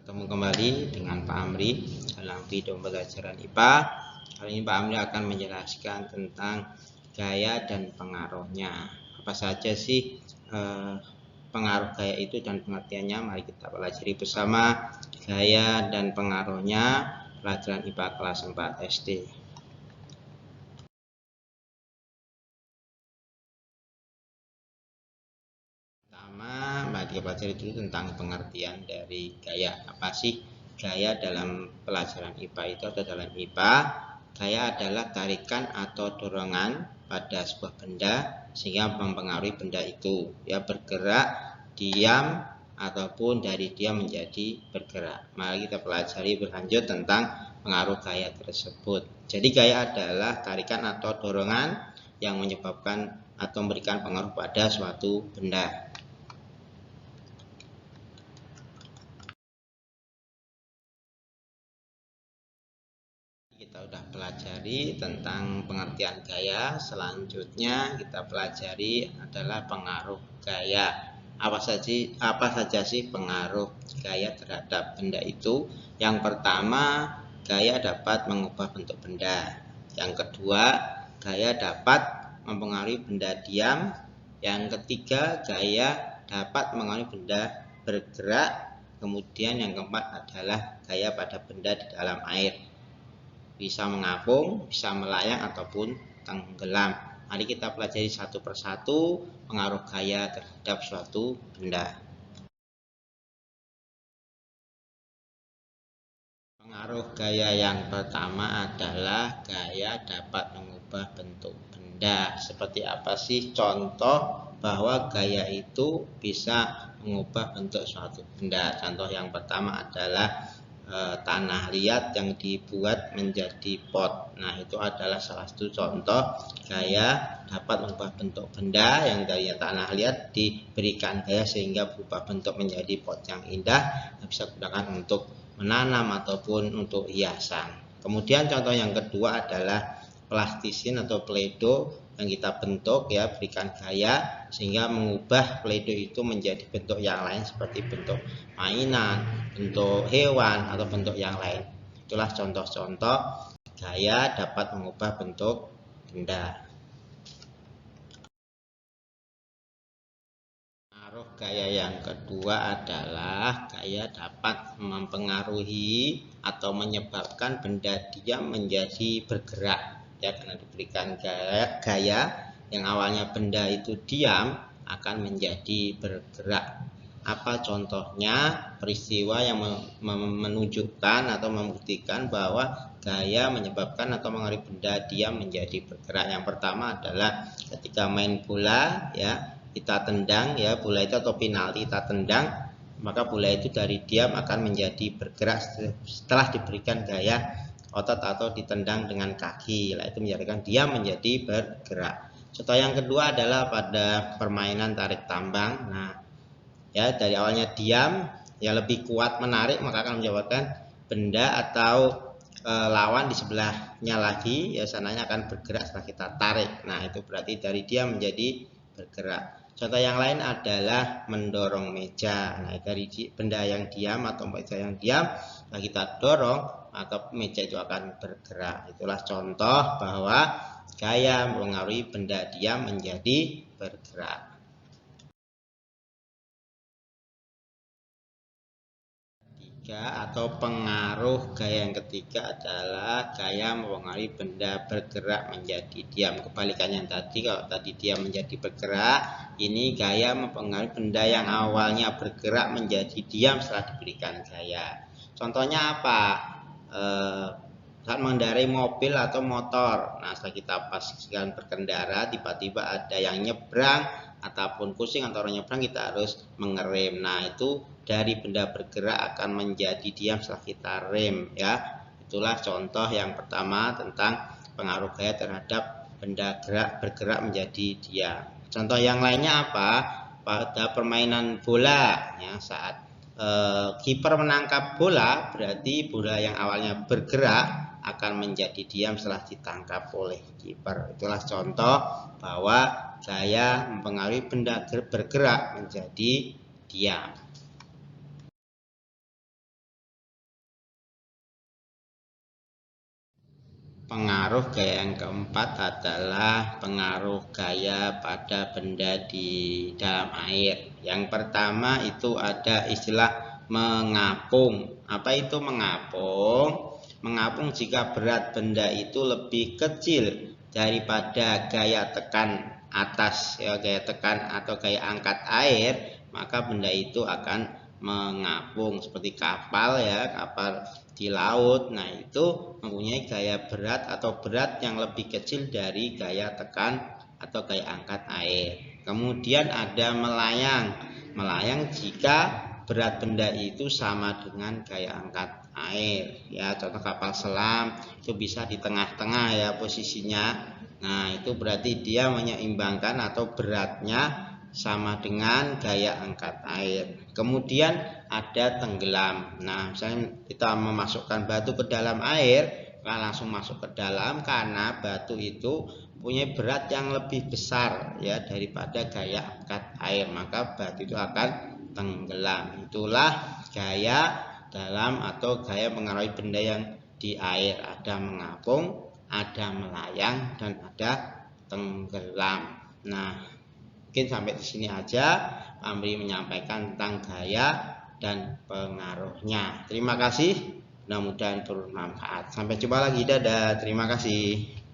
Bertemu kembali dengan Pak Amri dalam video pembelajaran IPA. Kali ini Pak Amri akan menjelaskan tentang gaya dan pengaruhnya. Apa saja sih pengaruh gaya itu dan pengertiannya? Mari kita pelajari bersama gaya dan pengaruhnya, pelajaran IPA kelas 4 SD. Mari kita pelajari dulu tentang pengertian dari gaya. Apa sih gaya dalam pelajaran IPA itu atau dalam IPA? Gaya adalah tarikan atau dorongan pada sebuah benda sehingga mempengaruhi benda itu, ya, bergerak, diam, ataupun dari diam menjadi bergerak. Mari kita pelajari berlanjut tentang pengaruh gaya tersebut. Jadi gaya adalah tarikan atau dorongan yang menyebabkan atau memberikan pengaruh pada suatu benda. Kita sudah pelajari tentang pengertian gaya. Selanjutnya kita pelajari adalah pengaruh gaya. Apa saja sih pengaruh gaya terhadap benda itu? Yang pertama, gaya dapat mengubah bentuk benda. Yang kedua, gaya dapat mempengaruhi benda diam. Yang ketiga, gaya dapat mempengaruhi benda bergerak. Kemudian yang keempat adalah gaya pada benda di dalam air. Bisa mengapung, bisa melayang, ataupun tenggelam. Mari kita pelajari satu persatu pengaruh gaya terhadap suatu benda. Pengaruh gaya yang pertama adalah gaya dapat mengubah bentuk benda. Seperti apa sih contoh bahwa gaya itu bisa mengubah bentuk suatu benda? Contoh yang pertama adalah tanah liat yang dibuat menjadi pot. Nah, itu adalah salah satu contoh gaya dapat mengubah bentuk benda yang dari tanah liat diberikan gaya sehingga berubah bentuk menjadi pot yang indah, bisa digunakan untuk menanam ataupun untuk hiasan. Kemudian contoh yang kedua adalah plastisin atau Play-Doh yang kita bentuk, ya, berikan gaya sehingga mengubah Play-Doh itu menjadi bentuk yang lain seperti bentuk mainan, bentuk hewan, atau bentuk yang lain. Itulah contoh-contoh gaya dapat mengubah bentuk benda. Pengaruh gaya yang kedua adalah gaya dapat mempengaruhi atau menyebabkan benda diam menjadi bergerak, ya, karena diberikan gaya yang awalnya benda itu diam akan menjadi bergerak. Apa contohnya? Peristiwa yang menunjukkan atau membuktikan bahwa gaya menyebabkan atau mengaruhi benda diam menjadi bergerak. Yang pertama adalah ketika main bola, ya, kita tendang, ya, bola itu atau penalti kita tendang, maka bola itu dari diam akan menjadi bergerak setelah diberikan gaya otot atau ditendang dengan kaki. Itu menjadikan diam menjadi bergerak. Contoh yang kedua adalah pada permainan tarik tambang. Nah, ya, dari awalnya diam, ya, lebih kuat menarik, maka akan menyebabkan benda atau lawan di sebelahnya lagi, ya, sananya akan bergerak setelah kita tarik. Nah, itu berarti dari diam menjadi bergerak. Contoh yang lain adalah mendorong meja. Nah, dari benda yang diam atau meja yang diam, nah, kita dorong, maka meja itu akan bergerak. Itulah contoh bahwa gaya mempengaruhi benda diam menjadi bergerak. Atau pengaruh gaya yang ketiga adalah gaya mempengaruhi benda bergerak menjadi diam. Kebalikannya tadi, kalau tadi diam menjadi bergerak, ini gaya mempengaruhi benda yang awalnya bergerak menjadi diam setelah diberikan gaya. Contohnya apa? Saat mengendarai mobil atau motor. Nah, setelah kita pastikan berkendara, tiba-tiba ada yang nyebrang ataupun kucing atau orang nyebrang, kita harus mengerem. Nah, itu dari benda bergerak akan menjadi diam setelah kita rem, ya. Itulah contoh yang pertama tentang pengaruh gaya terhadap benda bergerak menjadi diam. Contoh yang lainnya apa? Pada permainan bola, ya, saat kiper menangkap bola, berarti bola yang awalnya bergerak akan menjadi diam setelah ditangkap oleh kiper. Itulah contoh bahwa gaya mempengaruhi benda bergerak menjadi diam. pengaruh gaya yang keempat adalah pengaruh gaya pada benda di dalam air. Yang pertama itu ada istilah mengapung. Apa itu mengapung? Mengapung jika berat benda itu lebih kecil daripada gaya tekan atas, ya, gaya tekan atau gaya angkat air, maka benda itu akan mengapung. Seperti kapal, ya, kapal di laut. Nah, itu mempunyai gaya berat atau berat yang lebih kecil dari gaya tekan atau gaya angkat air. Kemudian ada melayang. Melayang jika berat benda itu sama dengan gaya angkat air, ya. Contoh kapal selam itu bisa di tengah-tengah, ya, posisinya. Nah, itu berarti dia menyeimbangkan atau beratnya sama dengan gaya angkat air. Kemudian ada tenggelam. Nah, misalnya kita memasukkan batu ke dalam air, langsung masuk ke dalam karena batu itu punya berat yang lebih besar, ya, daripada gaya angkat air, maka batu itu akan tenggelam. Itulah gaya dalam atau gaya mengaruhi benda yang di air. Ada mengapung, ada melayang, dan ada tenggelam. Nah, mungkin sampai di sini aja Amri menyampaikan tentang gaya dan pengaruhnya. Terima kasih, mudah-mudahan bermanfaat. Sampai jumpa lagi, dadah. Terima kasih.